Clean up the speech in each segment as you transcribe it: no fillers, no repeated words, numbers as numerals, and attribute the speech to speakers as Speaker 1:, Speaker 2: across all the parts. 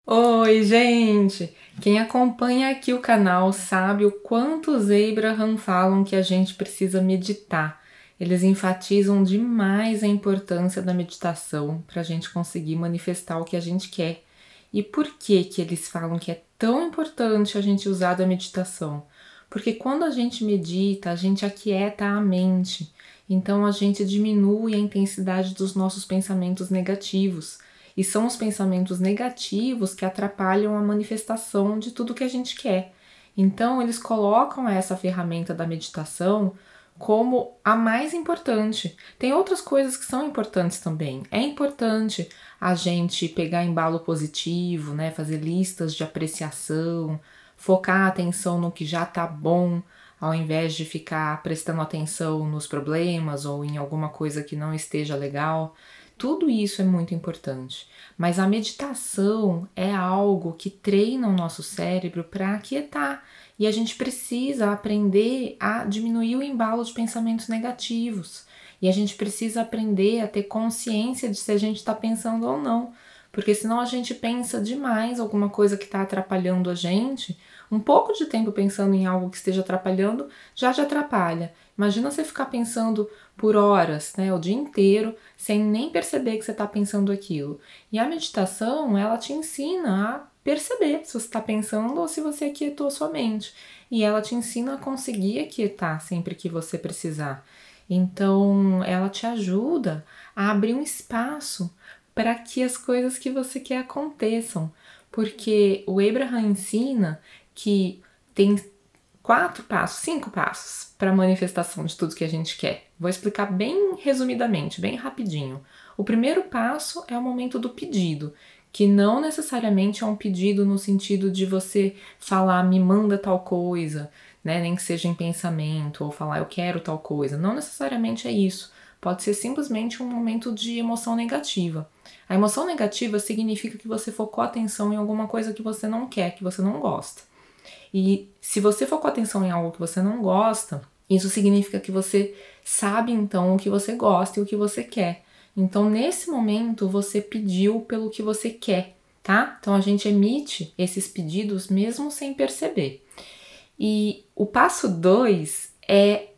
Speaker 1: Oi, gente! Quem acompanha aqui o canal sabe o quanto os Abraham falam que a gente precisa meditar. Eles enfatizam demais a importância da meditação para a gente conseguir manifestar o que a gente quer. E por que que eles falam que é tão importante a gente usar da meditação? Porque quando a gente medita, a gente aquieta a mente. Então a gente diminui a intensidade dos nossos pensamentos negativos. E são os pensamentos negativos que atrapalham a manifestação de tudo que a gente quer. Então, eles colocam essa ferramenta da meditação como a mais importante. Tem outras coisas que são importantes também. É importante a gente pegar embalo positivo, né? Fazer listas de apreciação, focar a atenção no que já tá bom, ao invés de ficar prestando atenção nos problemas ou em alguma coisa que não esteja legal. Tudo isso é muito importante, mas a meditação é algo que treina o nosso cérebro para aquietar e a gente precisa aprender a diminuir o embalo de pensamentos negativos e a gente precisa aprender a ter consciência de se a gente está pensando ou não, porque senão a gente pensa demais alguma coisa que está atrapalhando a gente. Um pouco de tempo pensando em algo que esteja atrapalhando já te atrapalha. Imagina você ficar pensando por horas, né, o dia inteiro, sem nem perceber que você está pensando aquilo. E a meditação, ela te ensina a perceber se você está pensando ou se você aquietou sua mente. E ela te ensina a conseguir aquietar sempre que você precisar. Então, ela te ajuda a abrir um espaço para que as coisas que você quer aconteçam. Porque o Abraham ensina que tem 5 passos para a manifestação de tudo que a gente quer. Vou explicar bem resumidamente, bem rapidinho. O primeiro passo é o momento do pedido, que não necessariamente é um pedido no sentido de você falar, me manda tal coisa, né? Nem que seja em pensamento, ou falar, eu quero tal coisa. Não necessariamente é isso. Pode ser simplesmente um momento de emoção negativa. A emoção negativa significa que você focou a atenção em alguma coisa que você não quer, que você não gosta. E se você focou a atenção em algo que você não gosta, isso significa que você sabe então o que você gosta e o que você quer. Então, nesse momento, você pediu pelo que você quer, tá? Então, a gente emite esses pedidos mesmo sem perceber. E o passo 2 é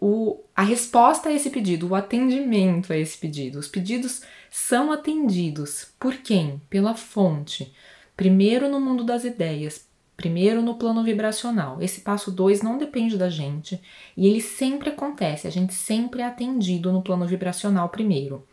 Speaker 1: a resposta a esse pedido, o atendimento a esse pedido. Os pedidos são atendidos por quem? Pela fonte. Primeiro no mundo das ideias, primeiro no plano vibracional. Esse passo 2 não depende da gente e ele sempre acontece, a gente sempre é atendido no plano vibracional primeiro.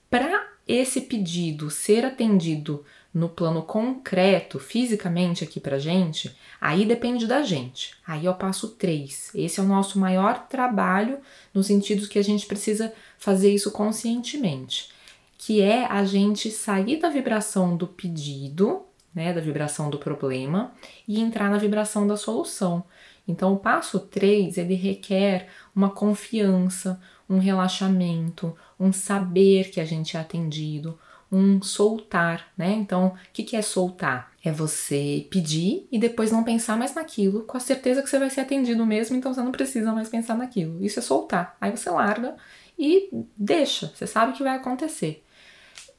Speaker 1: Para esse pedido ser atendido no plano concreto, fisicamente aqui pra gente, aí depende da gente. Aí é o passo 3. Esse é o nosso maior trabalho, no sentido que a gente precisa fazer isso conscientemente, que é a gente sair da vibração do pedido, né, da vibração do problema, e entrar na vibração da solução. Então, o passo 3, ele requer uma confiança, um relaxamento, um saber que a gente é atendido, um soltar, né? Então, o que é soltar? É você pedir e depois não pensar mais naquilo, com a certeza que você vai ser atendido mesmo, então você não precisa mais pensar naquilo. Isso é soltar. Aí você larga e deixa, você sabe que vai acontecer.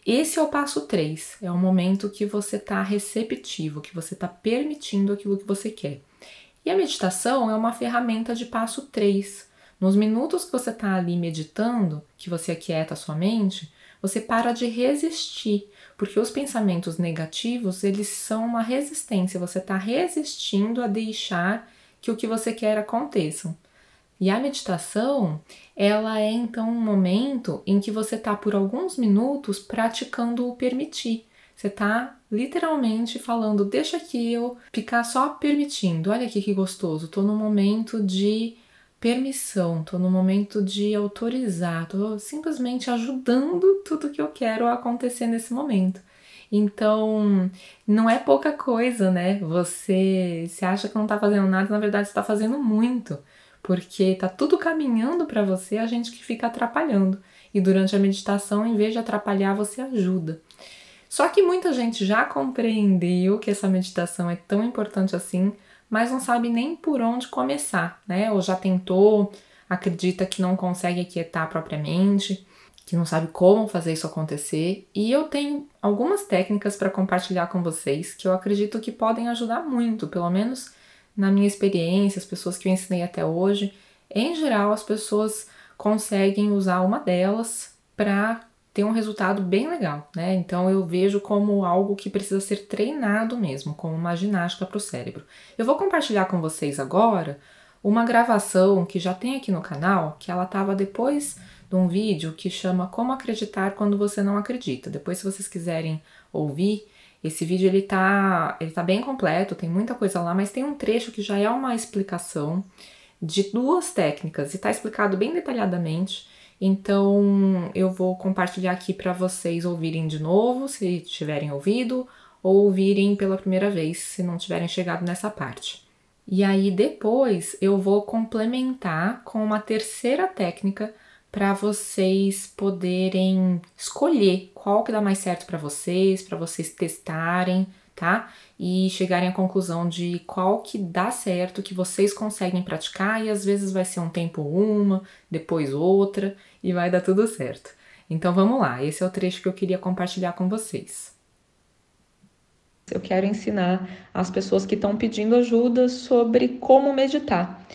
Speaker 1: Esse é o passo 3, é o momento que você está receptivo, que você está permitindo aquilo que você quer. E a meditação é uma ferramenta de passo 3. Nos minutos que você está ali meditando, que você aquieta a sua mente, você para de resistir, porque os pensamentos negativos, eles são uma resistência, você está resistindo a deixar que o que você quer aconteça. E a meditação, ela é então um momento em que você está por alguns minutos praticando o permitir. Você está literalmente falando, deixa aqui eu ficar só permitindo. Olha aqui que gostoso, estou no momento de permissão, estou no momento de autorizar, estou simplesmente ajudando tudo que eu quero a acontecer nesse momento. Então, não é pouca coisa, né? Você se acha que não está fazendo nada, na verdade você está fazendo muito, porque tá tudo caminhando para você, a gente que fica atrapalhando. E durante a meditação, em vez de atrapalhar, você ajuda. Só que muita gente já compreendeu que essa meditação é tão importante assim, mas não sabe nem por onde começar, né? Ou já tentou, acredita que não consegue aquietar propriamente. que não sabe como fazer isso acontecer, e eu tenho algumas técnicas para compartilhar com vocês que eu acredito que podem ajudar muito, pelo menos na minha experiência, as pessoas que eu ensinei até hoje. Em geral, as pessoas conseguem usar uma delas para ter um resultado bem legal, né? Então eu vejo como algo que precisa ser treinado mesmo, como uma ginástica para o cérebro. Eu vou compartilhar com vocês agora uma gravação que já tem aqui no canal, que ela estava depois de um vídeo que chama Como Acreditar Quando Você Não Acredita. Depois, se vocês quiserem ouvir, esse vídeo ele tá bem completo, tem muita coisa lá, mas tem um trecho que já é uma explicação de duas técnicas e tá explicado bem detalhadamente. Então, eu vou compartilhar aqui para vocês ouvirem de novo, se tiverem ouvido, ou ouvirem pela primeira vez, se não tiverem chegado nessa parte. E aí, depois, eu vou complementar com uma terceira técnica para vocês poderem escolher qual que dá mais certo para vocês testarem, tá? E chegarem à conclusão de qual que dá certo, que vocês conseguem praticar, e às vezes vai ser um tempo uma, depois outra, e vai dar tudo certo. Então vamos lá, esse é o trecho que eu queria compartilhar com vocês. Eu quero ensinar as pessoas que estão pedindo ajuda sobre como meditar.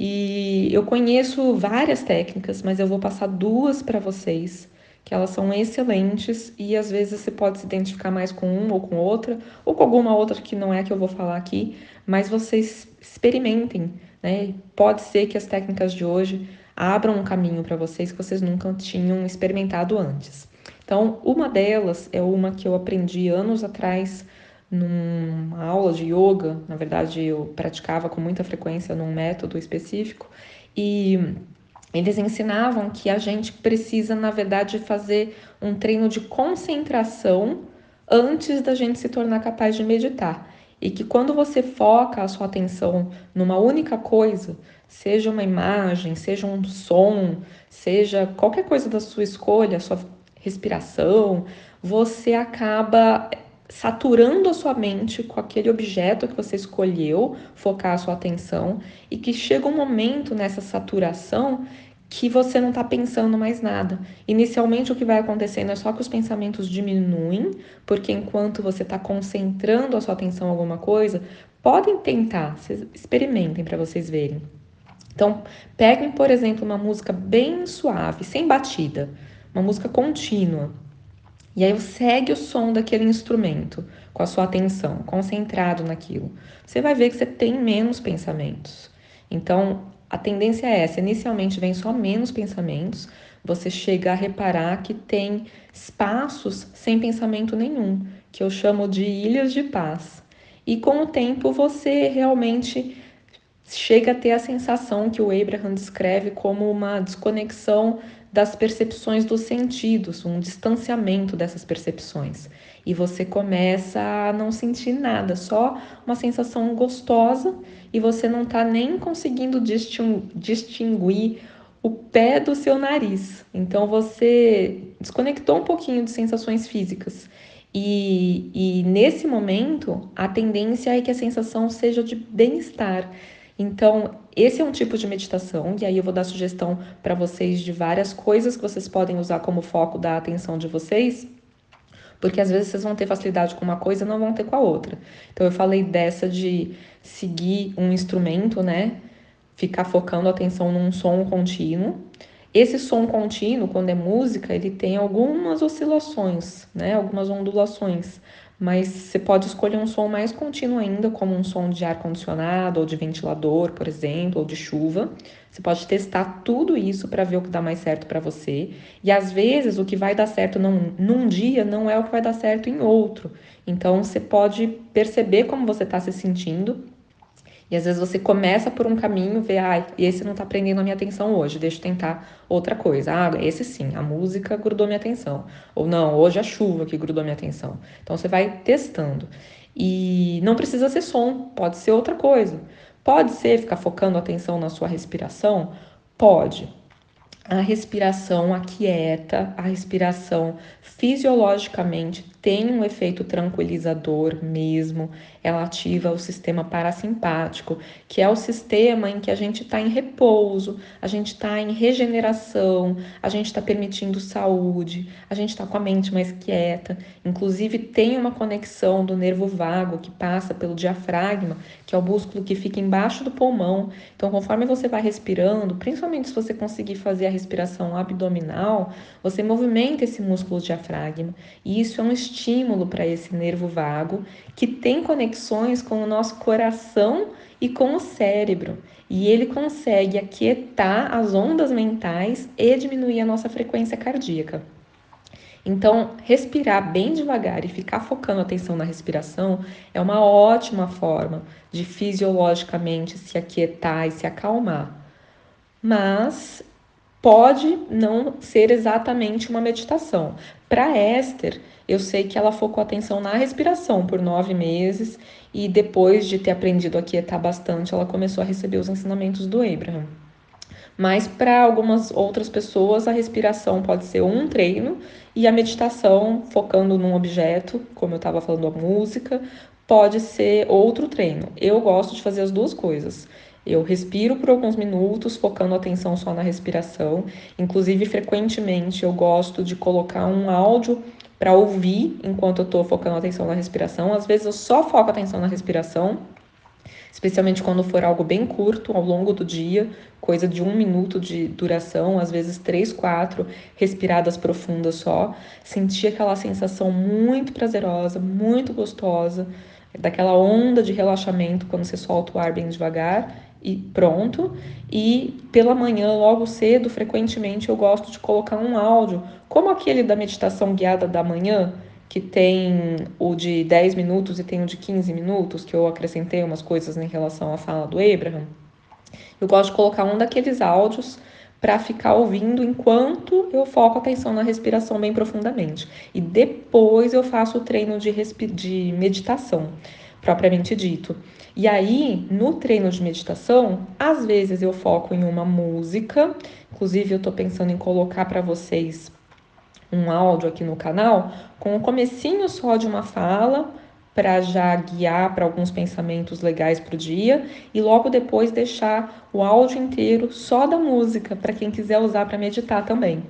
Speaker 1: E eu conheço várias técnicas, mas eu vou passar duas para vocês, que elas são excelentes e às vezes você pode se identificar mais com uma ou com outra, ou com alguma outra que não é a que eu vou falar aqui, mas vocês experimentem, né? Pode ser que as técnicas de hoje abram um caminho para vocês que vocês nunca tinham experimentado antes. Então, uma delas é uma que eu aprendi anos atrás numa aula de yoga. Na verdade, eu praticava com muita frequência num método específico, e eles ensinavam que a gente precisa, na verdade, fazer um treino de concentração antes da gente se tornar capaz de meditar. E que quando você foca a sua atenção numa única coisa, seja uma imagem, seja um som, seja qualquer coisa da sua escolha, sua respiração, você acaba saturando a sua mente com aquele objeto que você escolheu focar a sua atenção, e que chega um momento nessa saturação que você não está pensando mais nada. Inicialmente, o que vai acontecendo é só que os pensamentos diminuem, porque enquanto você está concentrando a sua atenção em alguma coisa, podem tentar, experimentem para vocês verem. Então, peguem, por exemplo, uma música bem suave, sem batida, uma música contínua. E aí segue o som daquele instrumento com a sua atenção, concentrado naquilo. Você vai ver que você tem menos pensamentos. Então, a tendência é essa. Inicialmente vem só menos pensamentos, você chega a reparar que tem espaços sem pensamento nenhum, que eu chamo de ilhas de paz. E com o tempo você realmente chega a ter a sensação que o Abraham descreve como uma desconexão das percepções dos sentidos, um distanciamento dessas percepções. E você começa a não sentir nada, só uma sensação gostosa, e você não está nem conseguindo distinguir o pé do seu nariz. Então você desconectou um pouquinho de sensações físicas. E nesse momento, a tendência é que a sensação seja de bem-estar. Então, esse é um tipo de meditação, e aí eu vou dar sugestão para vocês de várias coisas que vocês podem usar como foco da atenção de vocês, porque às vezes vocês vão ter facilidade com uma coisa e não vão ter com a outra. Então, eu falei dessa de seguir um instrumento, né? Ficar focando a atenção num som contínuo. Esse som contínuo, quando é música, ele tem algumas oscilações, né? Algumas ondulações. Mas você pode escolher um som mais contínuo ainda, como um som de ar-condicionado ou de ventilador, por exemplo, ou de chuva. Você pode testar tudo isso para ver o que dá mais certo para você. E às vezes o que vai dar certo num dia não é o que vai dar certo em outro. Então você pode perceber como você está se sentindo. E às vezes você começa por um caminho, vê, esse não tá prendendo a minha atenção hoje, deixa eu tentar outra coisa. Esse sim, a música grudou minha atenção. Ou não, hoje a chuva que grudou minha atenção. Então você vai testando. E não precisa ser som, pode ser outra coisa. Pode ser ficar focando a atenção na sua respiração? Pode. A respiração aquieta, a respiração fisiologicamente tem um efeito tranquilizador mesmo. Ela ativa o sistema parasimpático, que é o sistema em que a gente está em repouso, a gente está em regeneração, a gente está permitindo saúde, a gente está com a mente mais quieta. Inclusive, tem uma conexão do nervo vago que passa pelo diafragma, que é o músculo que fica embaixo do pulmão. Então, conforme você vai respirando, principalmente se você conseguir fazer a respiração abdominal, você movimenta esse músculo diafragma. E isso é um estímulo para esse nervo vago, que tem conexões com o nosso coração e com o cérebro. E ele consegue aquietar as ondas mentais e diminuir a nossa frequência cardíaca. Então, respirar bem devagar e ficar focando a atenção na respiração é uma ótima forma de fisiologicamente se aquietar e se acalmar. Mas pode não ser exatamente uma meditação. Para Esther, eu sei que ela focou atenção na respiração por 9 meses e depois de ter aprendido a quietar bastante, ela começou a receber os ensinamentos do Abraham. Mas para algumas outras pessoas, a respiração pode ser um treino e a meditação, focando num objeto, como eu estava falando, a música, pode ser outro treino. Eu gosto de fazer as duas coisas. Eu respiro por alguns minutos, focando a atenção só na respiração. Inclusive, frequentemente, eu gosto de colocar um áudio para ouvir enquanto eu estou focando a atenção na respiração. Às vezes, eu só foco a atenção na respiração, especialmente quando for algo bem curto ao longo do dia, coisa de 1 minuto de duração, às vezes 3, 4 respiradas profundas só. Sentir aquela sensação muito prazerosa, muito gostosa, daquela onda de relaxamento quando você solta o ar bem devagar e pronto. E pela manhã, logo cedo, frequentemente eu gosto de colocar um áudio, como aquele da meditação guiada da manhã, que tem o de 10 minutos e tem o de 15 minutos, que eu acrescentei umas coisas em relação à fala do Abraham. Eu gosto de colocar um daqueles áudios para ficar ouvindo enquanto eu foco a atenção na respiração bem profundamente. E depois eu faço o treino de meditação, propriamente dito. E aí, no treino de meditação, às vezes eu foco em uma música, inclusive eu estou pensando em colocar para vocês um áudio aqui no canal com o comecinho só de uma fala para já guiar para alguns pensamentos legais para o dia e logo depois deixar o áudio inteiro só da música para quem quiser usar para meditar também.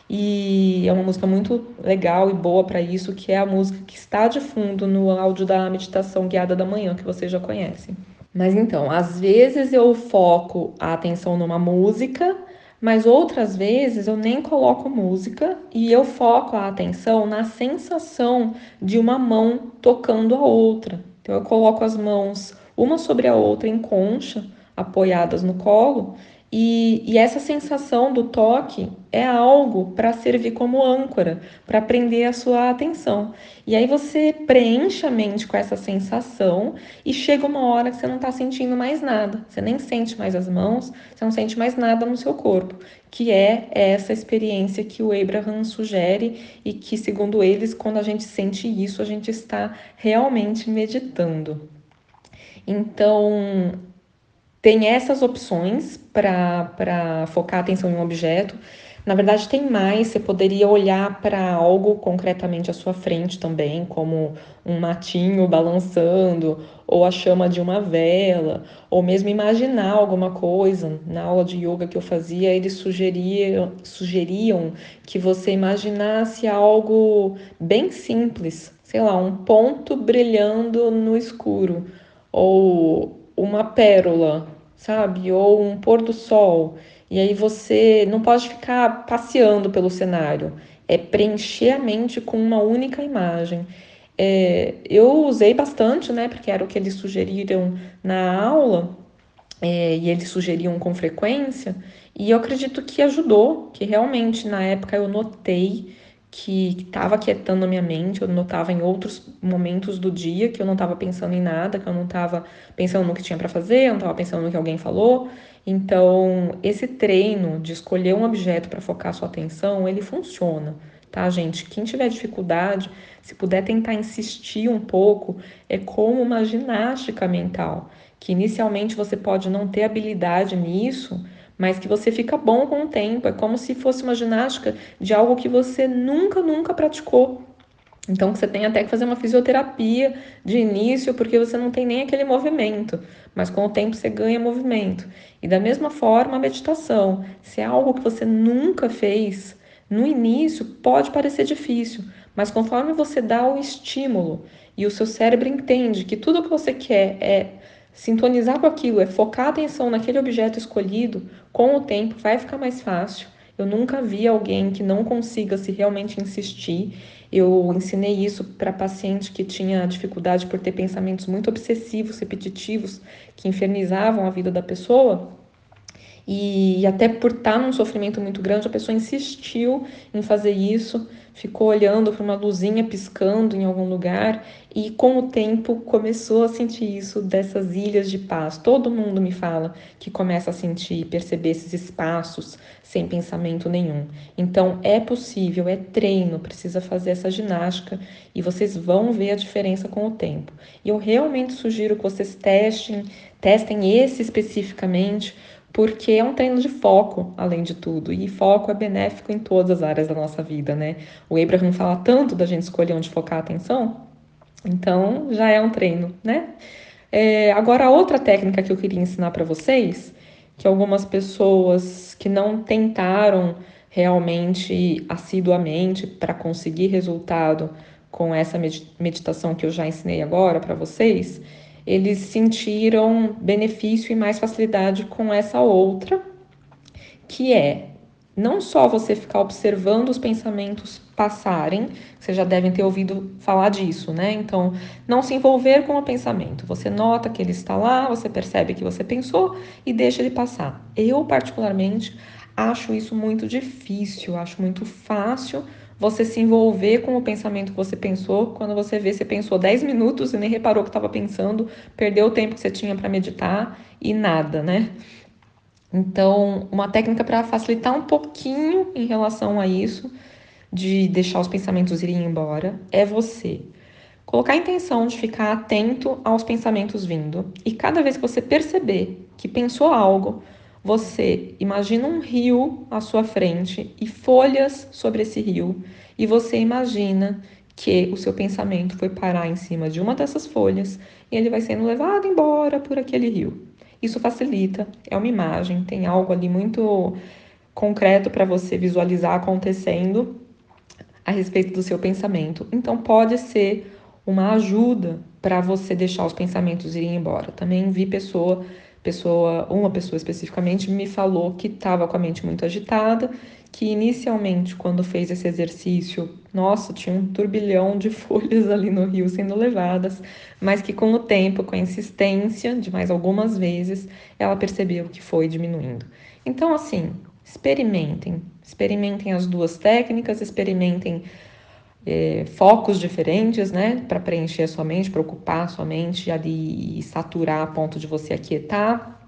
Speaker 1: E é uma música muito legal e boa para isso, que é a música que está de fundo no áudio da meditação guiada da manhã, que vocês já conhecem. Mas então, às vezes eu foco a atenção numa música, mas outras vezes eu nem coloco música e eu foco a atenção na sensação de uma mão tocando a outra. Então eu coloco as mãos uma sobre a outra em concha, apoiadas no colo, e essa sensação do toque é algo para servir como âncora, para prender a sua atenção. E aí você preenche a mente com essa sensação e chega uma hora que você não está sentindo mais nada. Você nem sente mais as mãos, você não sente mais nada no seu corpo, que é essa experiência que o Abraham sugere e que, segundo eles, quando a gente sente isso, a gente está realmente meditando. Então, tem essas opções para focar a atenção em um objeto. Na verdade, tem mais. Você poderia olhar para algo concretamente à sua frente também, como um matinho balançando, ou a chama de uma vela, ou mesmo imaginar alguma coisa. Na aula de yoga que eu fazia, eles sugeriam que você imaginasse algo bem simples, sei lá, um ponto brilhando no escuro, ou uma pérola, sabe? Ou um pôr do sol. E aí você não pode ficar passeando pelo cenário, é preencher a mente com uma única imagem. Eu usei bastante, né? Porque era o que eles sugeriram na aula, e eles sugeriam com frequência, e eu acredito que ajudou, que realmente na época eu notei que estava quietando a minha mente, eu notava em outros momentos do dia que eu não estava pensando em nada, que eu não estava pensando no que tinha para fazer, eu não estava pensando no que alguém falou. Então, esse treino de escolher um objeto para focar sua atenção, ele funciona, tá, gente? Quem tiver dificuldade, se puder tentar insistir um pouco, é como uma ginástica mental, que inicialmente você pode não ter habilidade nisso, mas que você fica bom com o tempo. É como se fosse uma ginástica de algo que você nunca praticou.
Speaker 2: Então você tem até que fazer uma fisioterapia de início, porque você não tem nem aquele movimento, mas com o tempo você ganha movimento. E da mesma forma, a meditação, se é algo que você nunca fez, no início pode parecer difícil, mas conforme você dá o estímulo e o seu cérebro entende que tudo que você quer é sintonizar com aquilo, é focar a atenção naquele objeto escolhido, com o tempo vai ficar mais fácil. Eu nunca vi alguém que não consiga se realmente insistir. Eu ensinei isso para paciente que tinha dificuldade por ter pensamentos muito obsessivos, repetitivos, que infernizavam a vida da pessoa. E até por estar num sofrimento muito grande, a pessoa insistiu em fazer isso, ficou olhando para uma luzinha piscando em algum lugar e com o tempo começou a sentir isso dessas ilhas de paz. Todo mundo me fala que começa a sentir, perceber esses espaços sem pensamento nenhum. Então é possível, é treino, precisa fazer essa ginástica e vocês vão ver a diferença com o tempo. E eu realmente sugiro que vocês testem esse especificamente, porque é um treino de foco, além de tudo, e foco é benéfico em todas as áreas da nossa vida, né? O Abraham fala tanto da gente escolher onde focar a atenção, então já é um treino, né? Agora, a outra técnica que eu queria ensinar para vocês, que algumas pessoas que não tentaram realmente assiduamente para conseguir resultado com essa meditação que eu já ensinei agora para vocês, eles sentiram benefício e mais facilidade com essa outra, que é não só você ficar observando os pensamentos passarem, vocês já devem ter ouvido falar disso, né? Então, não se envolver com o pensamento. Você nota que ele está lá, você percebe que você pensou e deixa ele passar. Eu, particularmente, acho isso muito difícil, acho muito fácil você se envolver com o pensamento que você pensou, quando você vê, você pensou 10 minutos e nem reparou que estava pensando, perdeu o tempo que você tinha para meditar e nada, né? Então, uma técnica para facilitar um pouquinho em relação a isso, de deixar os pensamentos irem embora, é você colocar a intenção de ficar atento aos pensamentos vindo. E cada vez que você perceber que pensou algo, você imagina um rio à sua frente e folhas sobre esse rio, e você imagina que o seu pensamento foi parar em cima de uma dessas folhas e ele vai sendo levado embora por aquele rio. Isso facilita, é uma imagem, tem algo ali muito concreto para você visualizar acontecendo a respeito do seu pensamento. Então pode ser uma ajuda para você deixar os pensamentos irem embora. Também vi uma pessoa especificamente me falou que estava com a mente muito agitada, que inicialmente quando fez esse exercício, nossa, tinha um turbilhão de folhas ali no rio sendo levadas, mas que com o tempo, com a insistência de mais algumas vezes, ela percebeu que foi diminuindo. Então, assim, experimentem as duas técnicas, experimentem focos diferentes, né, para preencher a sua mente, para ocupar a sua mente ali e saturar a ponto de você aquietar.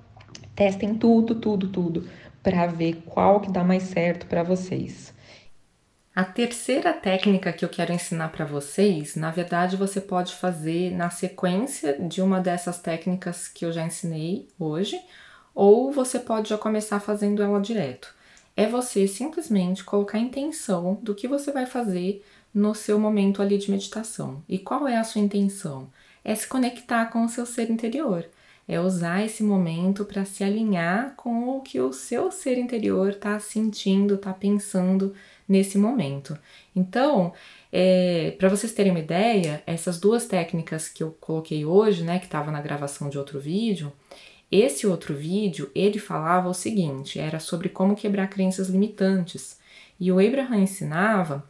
Speaker 2: Testem tudo, tudo, tudo, para ver qual que dá mais certo para vocês.
Speaker 1: A terceira técnica que eu quero ensinar para vocês, na verdade, você pode fazer na sequência de uma dessas técnicas que eu já ensinei hoje, ou você pode já começar fazendo ela direto. É você simplesmente colocar a intenção do que você vai fazer no seu momento ali de meditação. E qual é a sua intenção? É se conectar com o seu ser interior. É usar esse momento para se alinhar com o que o seu ser interior está sentindo, está pensando nesse momento. Então, para vocês terem uma ideia, essas duas técnicas que eu coloquei hoje, né, que estava na gravação de outro vídeo, esse outro vídeo, ele falava o seguinte, era sobre como quebrar crenças limitantes. E o Abraham ensinava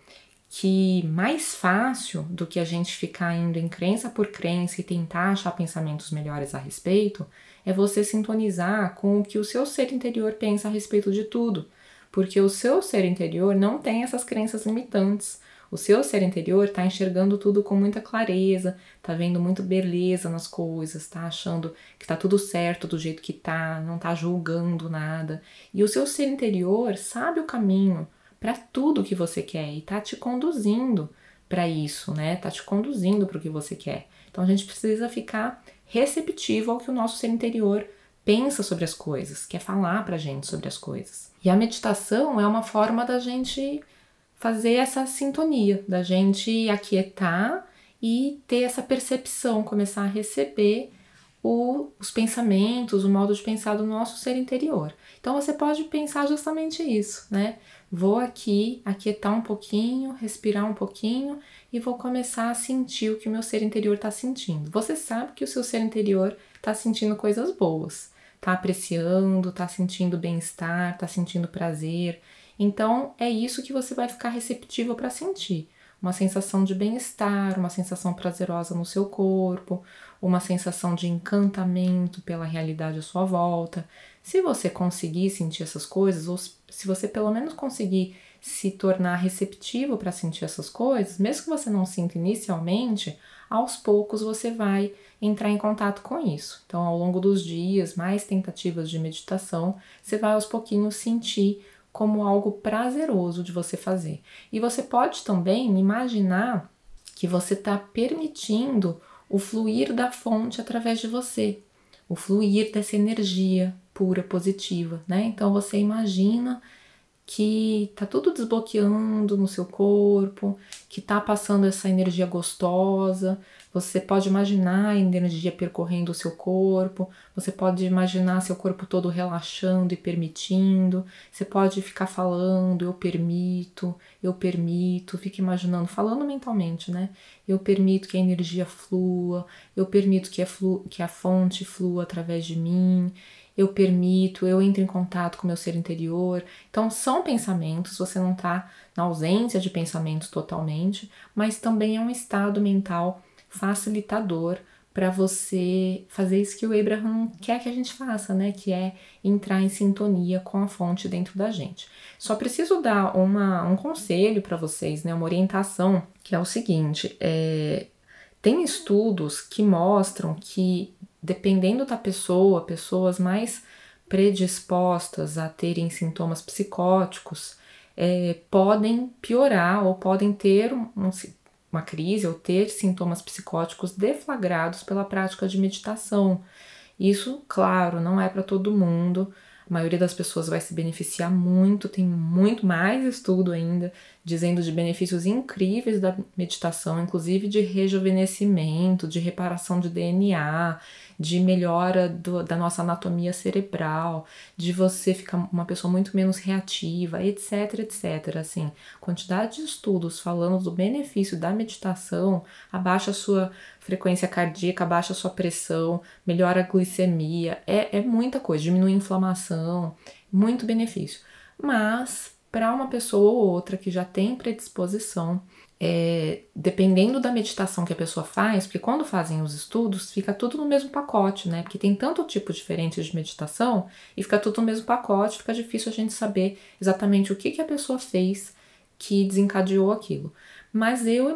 Speaker 1: que mais fácil do que a gente ficar indo em crença por crença e tentar achar pensamentos melhores a respeito, é você sintonizar com o que o seu ser interior pensa a respeito de tudo. Porque o seu ser interior não tem essas crenças limitantes. O seu ser interior está enxergando tudo com muita clareza, está vendo muito beleza nas coisas, está achando que está tudo certo do jeito que está, não está julgando nada. E o seu ser interior sabe o caminho para tudo que você quer e está te conduzindo para isso, né? Está te conduzindo para o que você quer. Então a gente precisa ficar receptivo ao que o nosso ser interior pensa sobre as coisas, quer falar pra gente sobre as coisas. E a meditação é uma forma da gente fazer essa sintonia, da gente aquietar e ter essa percepção, começar a receber os pensamentos, o modo de pensar do nosso ser interior. Então você pode pensar justamente isso, né? Vou aqui aquietar um pouquinho, respirar um pouquinho e vou começar a sentir o que o meu ser interior está sentindo. Você sabe que o seu ser interior está sentindo coisas boas, está apreciando, está sentindo bem-estar, está sentindo prazer. Então é isso que você vai ficar receptivo para sentir. Uma sensação de bem-estar, uma sensação prazerosa no seu corpo, uma sensação de encantamento pela realidade à sua volta. Se você conseguir sentir essas coisas, ou se você pelo menos conseguir se tornar receptivo para sentir essas coisas, mesmo que você não sinta inicialmente, aos poucos você vai entrar em contato com isso. Então, ao longo dos dias, mais tentativas de meditação, você vai aos pouquinhos sentir como algo prazeroso de você fazer. E você pode também imaginar que você está permitindo o fluir da fonte através de você, o fluir dessa energia pura, positiva, né? Então você imagina que tá tudo desbloqueando no seu corpo, que tá passando essa energia gostosa. Você pode imaginar a energia percorrendo o seu corpo, você pode imaginar seu corpo todo relaxando e permitindo. Você pode ficar falando, eu permito, fica imaginando, falando mentalmente, né? Eu permito que a energia flua, eu permito que a fonte flua através de mim. Eu permito, eu entro em contato com o meu ser interior. Então, são pensamentos, você não está na ausência de pensamentos totalmente, mas também é um estado mental facilitador para você fazer isso que o Abraham quer que a gente faça, né? Que é entrar em sintonia com a fonte dentro da gente. Só preciso dar um conselho para vocês, né? Uma orientação, que é o seguinte: tem estudos que mostram que, dependendo da pessoa, pessoas mais predispostas a terem sintomas psicóticos podem piorar ou podem ter uma crise ou ter sintomas psicóticos deflagrados pela prática de meditação. Isso, claro, não é para todo mundo. A maioria das pessoas vai se beneficiar muito, tem muito mais estudo ainda dizendo de benefícios incríveis da meditação, inclusive de rejuvenescimento, de reparação de DNA, de melhora da nossa anatomia cerebral, de você ficar uma pessoa muito menos reativa, etc, etc. Assim, quantidade de estudos falando do benefício da meditação, abaixa a sua frequência cardíaca, abaixa a sua pressão, melhora a glicemia, é muita coisa, diminui a inflamação, muito benefício. Mas, para uma pessoa ou outra que já tem predisposição, dependendo da meditação que a pessoa faz, porque quando fazem os estudos, fica tudo no mesmo pacote, né? Porque tem tanto tipo diferente de meditação e fica tudo no mesmo pacote, fica difícil a gente saber exatamente o que a pessoa fez que desencadeou aquilo. Mas eu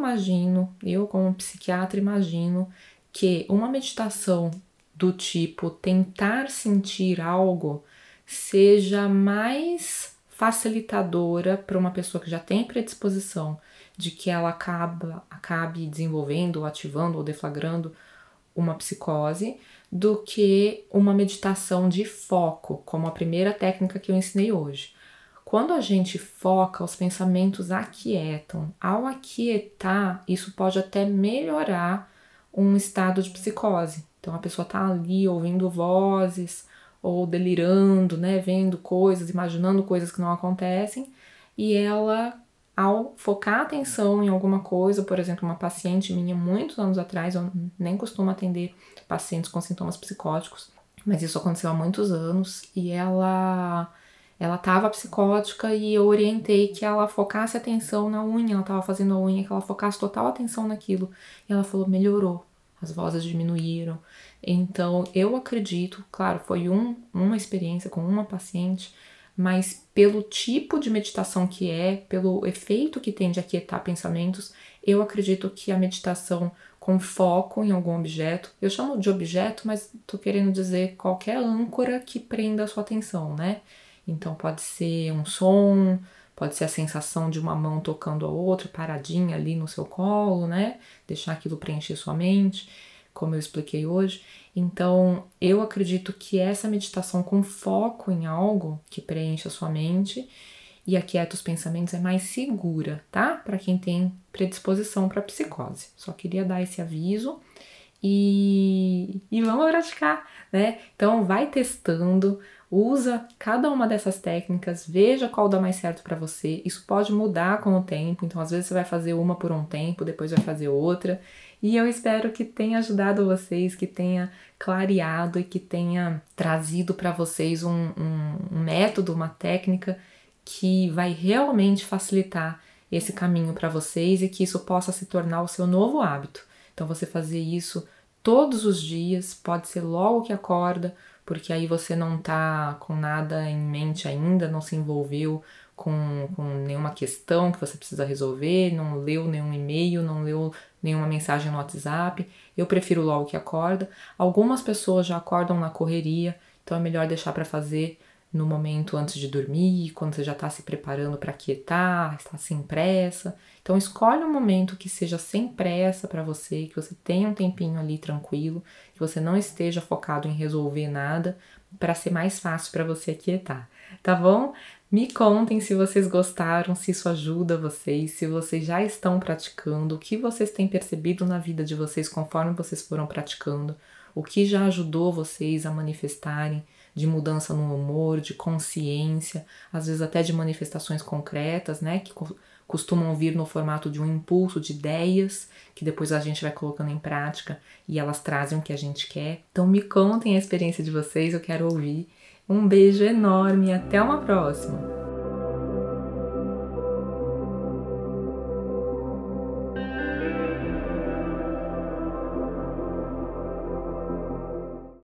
Speaker 1: como psiquiatra, imagino que uma meditação do tipo tentar sentir algo seja mais facilitadora para uma pessoa que já tem predisposição de que ela acabe desenvolvendo, ou ativando ou deflagrando uma psicose, do que uma meditação de foco, como a primeira técnica que eu ensinei hoje. Quando a gente foca, os pensamentos aquietam. Ao aquietar, isso pode até melhorar um estado de psicose. Então a pessoa está ali ouvindo vozes ou delirando, né, vendo coisas, imaginando coisas que não acontecem, e ela, ao focar a atenção em alguma coisa, por exemplo, uma paciente minha muitos anos atrás, eu nem costumo atender pacientes com sintomas psicóticos, mas isso aconteceu há muitos anos, e ela estava psicótica e eu orientei que ela focasse atenção na unha, ela estava fazendo a unha, que ela focasse total atenção naquilo. E ela falou, melhorou, as vozes diminuíram. Então, eu acredito, claro, foi uma experiência com uma paciente, mas pelo tipo de meditação que pelo efeito que tem de aquietar pensamentos, eu acredito que a meditação com foco em algum objeto, eu chamo de objeto, mas estou querendo dizer qualquer âncora que prenda a sua atenção, né? Então pode ser um som, pode ser a sensação de uma mão tocando a outra, paradinha ali no seu colo, né? Deixar aquilo preencher sua mente, como eu expliquei hoje. Então, eu acredito que essa meditação com foco em algo que preenche a sua mente e aquieta os pensamentos é mais segura, tá? Para quem tem predisposição para psicose. Só queria dar esse aviso e vamos praticar, né? Então vai testando, usa cada uma dessas técnicas, veja qual dá mais certo para você. Isso pode mudar com o tempo, então às vezes você vai fazer uma por um tempo, depois vai fazer outra. E eu espero que tenha ajudado vocês, que tenha clareado e que tenha trazido para vocês um método, uma técnica que vai realmente facilitar esse caminho para vocês e que isso possa se tornar o seu novo hábito. Então você fazer isso todos os dias, pode ser logo que acorda, porque aí você não tá com nada em mente ainda, não se envolveu com nenhuma questão que você precisa resolver, não leu nenhum e-mail, não leu nenhuma mensagem no WhatsApp. Eu prefiro logo que acorda. Algumas pessoas já acordam na correria, então é melhor deixar para fazer no momento antes de dormir, quando você já está se preparando para quietar, está sem pressa. Então escolhe um momento que seja sem pressa para você, que você tenha um tempinho ali tranquilo, que você não esteja focado em resolver nada, para ser mais fácil para você aquietar, tá bom? Me contem se vocês gostaram, se isso ajuda vocês, se vocês já estão praticando, o que vocês têm percebido na vida de vocês conforme vocês foram praticando, o que já ajudou vocês a manifestarem de mudança no humor, de consciência, às vezes até de manifestações concretas, né, que costumam vir no formato de um impulso de ideias, que depois a gente vai colocando em prática e elas trazem o que a gente quer. Então me contem a experiência de vocês, eu quero ouvir. Um beijo enorme e até uma próxima!